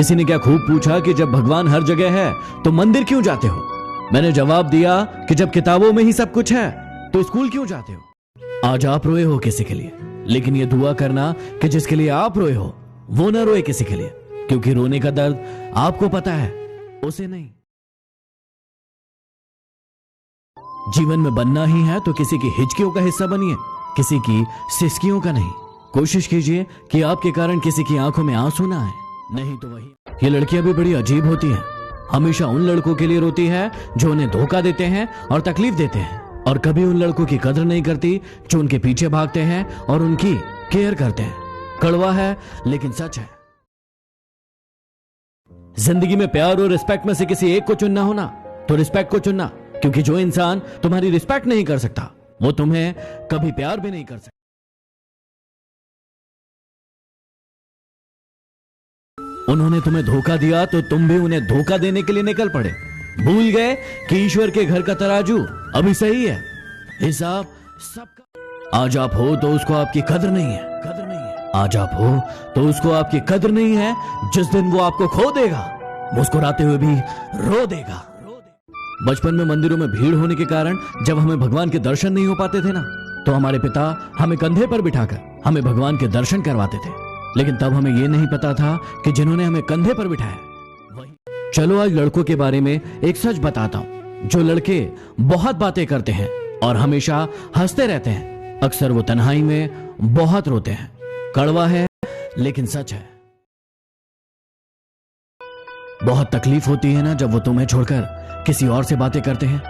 किसी ने क्या खूब पूछा कि जब भगवान हर जगह है तो मंदिर क्यों जाते हो। मैंने जवाब दिया कि जब किताबों में ही सब कुछ है तो स्कूल क्यों जाते हो। आज आप रोए हो किसी के लिए, लेकिन ये दुआ करना कि जिसके लिए आप रोए हो वो ना रोए किसी के लिए, क्योंकि रोने का दर्द आपको पता है, उसे नहीं। जीवन में बनना ही है तो किसी की हिचकियों का हिस्सा बनिए, किसी की सिसकियों का नहीं। कोशिश कीजिए कि आपके कारण किसी की आंखों में आंसू ना आए, नहीं तो वही। ये लड़कियां भी बड़ी अजीब होती हैं, हमेशा उन लड़कों के लिए रोती है जो उन्हें धोखा देते हैं और तकलीफ देते हैं, और कभी उन लड़कों की कदर नहीं करती जो उनके पीछे भागते हैं और उनकी केयर करते हैं। कड़वा है लेकिन सच है। जिंदगी में प्यार और रिस्पेक्ट में से किसी एक को चुनना हो ना, तो रिस्पेक्ट को चुनना, क्योंकि जो इंसान तुम्हारी रिस्पेक्ट नहीं कर सकता वो तुम्हें कभी प्यार भी नहीं कर सकता। उन्होंने तुम्हें धोखा दिया तो तुम भी उन्हें धोखा देने के लिए निकल पड़े। भूल गए कि ईश्वर के घर का तराजू अभी सही है, हिसाब सबका। आज आप हो तो उसको आपकी कदर नहीं है, कदर नहीं है। आज आप हो तो उसको आपकी कदर नहीं है। जिस दिन वो आपको खो देगा, मुस्कुराते हुए भी रो देगा। बचपन में मंदिरों में भीड़ होने के कारण जब हमें भगवान के दर्शन नहीं हो पाते थे ना, तो हमारे पिता हमें कंधे पर बिठाकर हमें भगवान के दर्शन करवाते थे। लेकिन तब हमें यह नहीं पता था कि जिन्होंने हमें कंधे पर बिठाया वही। चलो आज लड़कों के बारे में एक सच बताता हूं। जो लड़के बहुत बातें करते हैं और हमेशा हंसते रहते हैं, अक्सर वो तन्हाई में बहुत रोते हैं। कड़वा है लेकिन सच है। बहुत तकलीफ होती है ना जब वो तुम्हें छोड़कर किसी और से बातें करते हैं,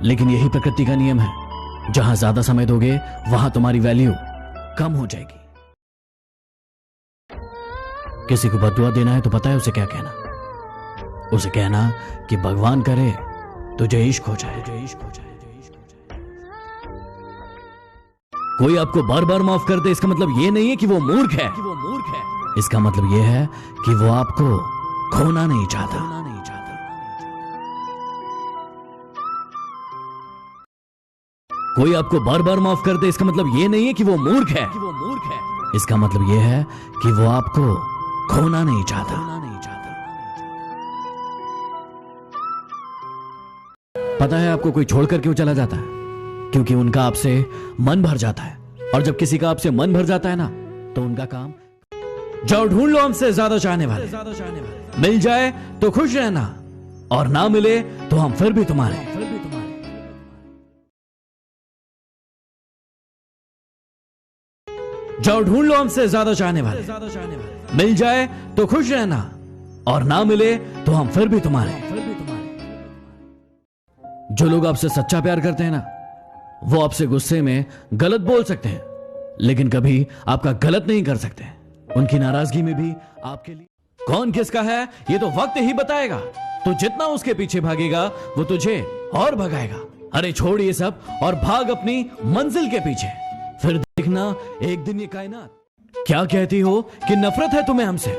लेकिन यही प्रकृति का नियम है। जहां ज्यादा समय दोगे वहां तुम्हारी वैल्यू कम हो जाएगी। किसी को बददुआ देना है तो पता है उसे क्या कहना। उसे कहना कि भगवान करे तुझे इश्क हो जाए, तुझे इश्क हो जाए, तुझे इश्क हो जाए। कोई आपको बार बार माफ कर दे, इसका मतलब यह नहीं है कि वो मूर्ख है, कि वो मूर्ख है। इसका मतलब यह है कि वो आपको खोना नहीं चाहता। कोई आपको बार बार माफ कर दे, इसका मतलब यह नहीं है कि वो मूर्ख है, कि वो मूर्ख है। इसका मतलब यह है कि वो आपको खोना नहीं चाहता। पता है आपको कोई छोड़कर क्यों चला जाता है? क्योंकि उनका आपसे मन भर जाता है, और जब किसी का आपसे मन भर जाता है ना, तो उनका काम। जाओ ढूंढ लो हमसे ज्यादा चाहने वाले। मिल जाए तो खुश रहना, और ना मिले तो हम फिर भी तुम्हारे। जाओ ढूंढ लो हमसे ज्यादा चाहने वाले। मिल जाए तो खुश रहना, और ना मिले तो हम फिर भी तुम्हारे। जो लोग आपसे सच्चा प्यार करते हैं ना, वो आपसे गुस्से में गलत बोल सकते हैं, लेकिन कभी आपका गलत नहीं कर सकते। उनकी नाराजगी में भी आपके लिए कौन किसका है ये तो वक्त ही बताएगा। तो जितना उसके पीछे भागेगा वो तुझे और भगाएगा। अरे छोड़ ये सब और भाग अपनी मंजिल के पीछे, फिर देखना एक दिन ये कायनात। क्या कहती हो कि नफरत है तुम्हें हमसे?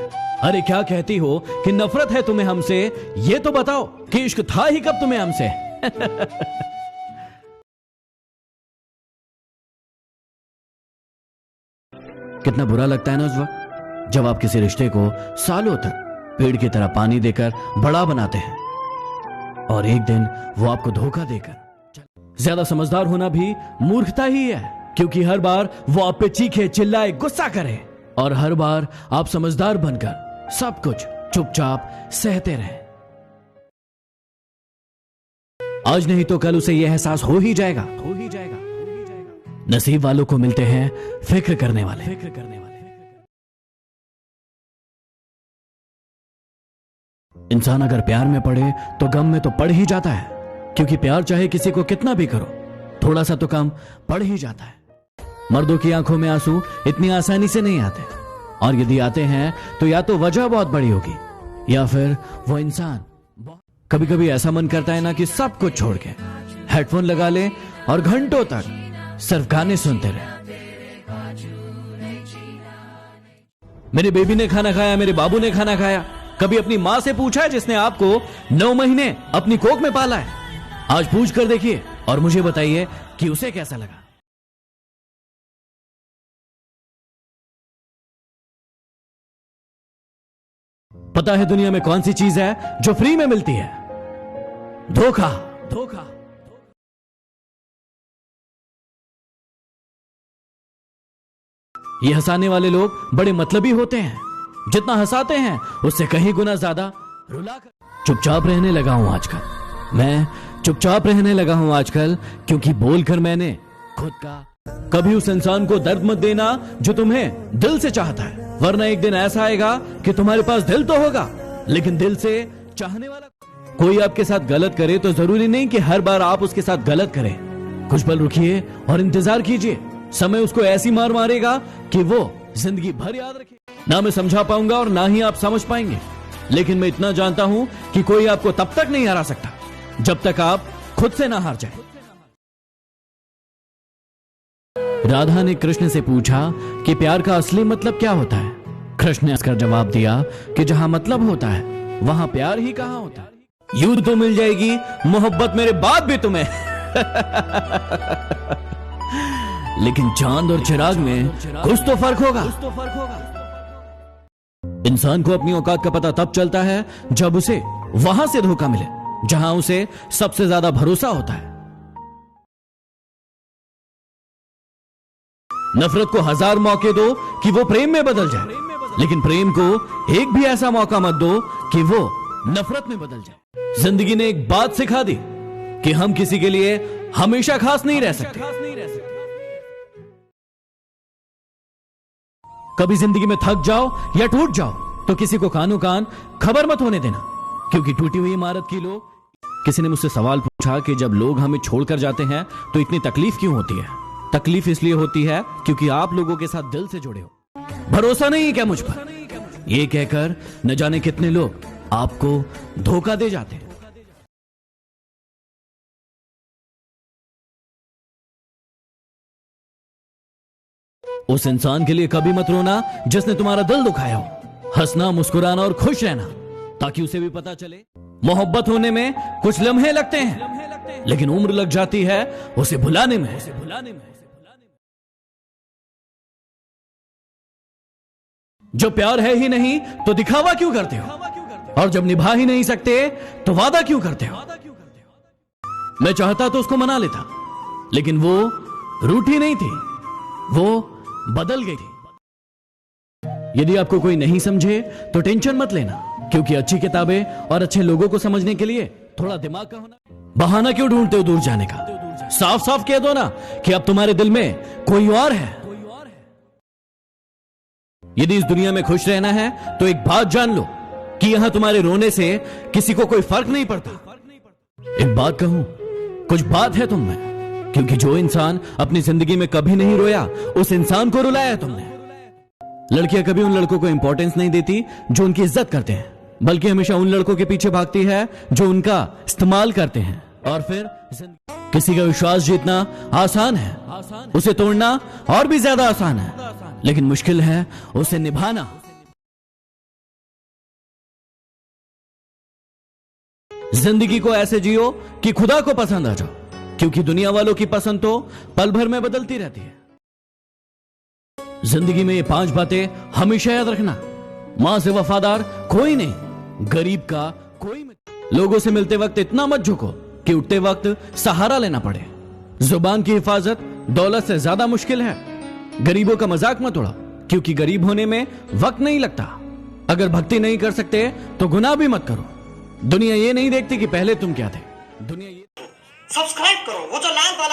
अरे क्या कहती हो कि नफरत है तुम्हें हमसे? ये तो बताओ कि इश्क था ही कब तुम्हें हमसे? कितना बुरा लगता है ना उस वक्त जब आप किसी रिश्ते को सालों तक पेड़ की तरह पानी देकर बड़ा बनाते हैं, और एक दिन वो आपको धोखा देकर। ज्यादा समझदार होना भी मूर्खता ही है, क्योंकि हर बार वो आप पे चीखे चिल्लाए गुस्सा करे, और हर बार आप समझदार बनकर सब कुछ चुपचाप सहते रहे। आज नहीं तो कल उसे यह एहसास हो ही जाएगा, हो ही जाएगा। नसीब वालों को मिलते हैं फिक्र करने वाले। इंसान अगर प्यार में पड़े तो गम में तो पड़ ही जाता है, क्योंकि प्यार चाहे किसी को कितना भी करो, थोड़ा सा तो कम पड़ ही जाता है। मर्दों की आंखों में आंसू इतनी आसानी से नहीं आते, और यदि आते हैं तो या तो वजह बहुत बड़ी होगी, या फिर वो इंसान। कभी कभी ऐसा मन करता है ना कि सब कुछ छोड़ के हेडफोन लगा ले और घंटों तक सिर्फ गाने सुनते रहे। मेरी बेबी ने खाना खाया, मेरे बाबू ने खाना खाया। कभी अपनी मां से पूछा है जिसने आपको 9 महीने अपनी कोख में पाला है? आज पूछ कर देखिए और मुझे बताइए कि उसे कैसा लगा। पता है दुनिया में कौन सी चीज है जो फ्री में मिलती है? धोखा। धोखा। ये हंसाने वाले लोग बड़े मतलबी होते हैं, जितना हंसाते हैं उससे कहीं गुना ज्यादा रुला कर। चुपचाप रहने लगा हूं आजकल, मैं चुपचाप रहने लगा हूं आजकल, क्योंकि बोलकर मैंने खुद का कभी उस इंसान को दर्द मत देना जो तुम्हें दिल से चाहता है, वरना एक दिन ऐसा आएगा कि तुम्हारे पास दिल तो होगा लेकिन दिल से चाहने वाला। कोई आपके साथ गलत करे तो जरूरी नहीं कि हर बार आप उसके साथ गलत करें। कुछ पल रुकिए और इंतजार कीजिए, समय उसको ऐसी मार मारेगा कि वो जिंदगी भर याद रखे। ना मैं समझा पाऊंगा और ना ही आप समझ पाएंगे, लेकिन मैं इतना जानता हूं कि कोई आपको तब तक नहीं हरा सकता जब तक आप खुद से ना हार जाए। राधा ने कृष्ण से पूछा कि प्यार का असली मतलब क्या होता है। कृष्ण ने इसका जवाब दिया कि जहां मतलब होता है वहां प्यार ही कहां होता है। यूं तो मिल जाएगी मोहब्बत मेरे बाद भी तुम्हें लेकिन चांद और चिराग में कुछ तो फर्क होगा। इंसान को अपनी औकात का पता तब चलता है जब उसे वहां से धोखा मिले जहां उसे सबसे ज्यादा भरोसा होता है। नफरत को 1000 मौके दो कि वो प्रेम में बदल जाए, लेकिन प्रेम को एक भी ऐसा मौका मत दो कि वो नफरत में बदल जाए। जिंदगी ने एक बात सिखा दी कि हम किसी के लिए हमेशा खास नहीं रह सकते। कभी जिंदगी में थक जाओ या टूट जाओ तो किसी को कानो कान खबर मत होने देना, क्योंकि टूटी हुई इमारत की लोग। किसी ने मुझसे सवाल पूछा कि जब लोग हमें छोड़कर जाते हैं तो इतनी तकलीफ क्यों होती है? तकलीफ इसलिए होती है क्योंकि आप लोगों के साथ दिल से जुड़े हो। भरोसा नहीं है क्या मुझ पर? ये कहकर न जाने कितने लोग आपको धोखा दे जाते हैं। उस इंसान के लिए कभी मत रोना जिसने तुम्हारा दिल दुखाया हो। हंसना, मुस्कुराना और खुश रहना, ताकि उसे भी पता चले मोहब्बत होने में कुछ लम्हे लगते हैं, लेकिन उम्र लग जाती है उसे भुलाने में। जो प्यार है ही नहीं तो दिखावा क्यों करते हो? और जब निभा ही नहीं सकते तो वादा क्यों करते हो? मैं चाहता तो उसको मना लेता, लेकिन वो रूठी नहीं थी, वो बदल गई थी। यदि आपको कोई नहीं समझे तो टेंशन मत लेना, क्योंकि अच्छी किताबें और अच्छे लोगों को समझने के लिए थोड़ा दिमाग का होना। बहाना क्यों ढूंढते हो दूर जाने का? साफ साफ कह दो ना कि अब तुम्हारे दिल में कोई और है। यदि इस दुनिया में खुश रहना है तो एक बात जान लो कि यहां तुम्हारे रोने से किसी को कोई फर्क नहीं पड़ता। एक बात कहूं, कुछ बात है तुम में, क्योंकि जो इंसान अपनी जिंदगी में कभी नहीं रोया उस इंसान को रुलाया तुमने। लड़कियां कभी उन लड़कों को इंपॉर्टेंस नहीं देती जो उनकी इज्जत करते हैं, बल्कि हमेशा उन लड़कों के पीछे भागती है जो उनका इस्तेमाल करते हैं। और फिर किसी का विश्वास जीतना आसान है, उसे तोड़ना और भी ज्यादा आसान है, लेकिन मुश्किल है उसे निभाना। जिंदगी को ऐसे जियो कि खुदा को पसंद आ जाओ, क्योंकि दुनिया वालों की पसंद तो पल भर में बदलती रहती है। जिंदगी में ये 5 बातें हमेशा याद रखना। मां से वफादार कोई नहीं, गरीब का कोई मित्र। लोगों से मिलते वक्त इतना मत झुको कि उठते वक्त सहारा लेना पड़े। जुबान की हिफाजत दौलत से ज्यादा मुश्किल है। गरीबों का मजाक मत उड़ा, क्योंकि गरीब होने में वक्त नहीं लगता। अगर भक्ति नहीं कर सकते तो गुनाह भी मत करो। दुनिया ये नहीं देखती कि पहले तुम क्या थे, दुनिया ये। सब्सक्राइब करो, वो जो लाल वाला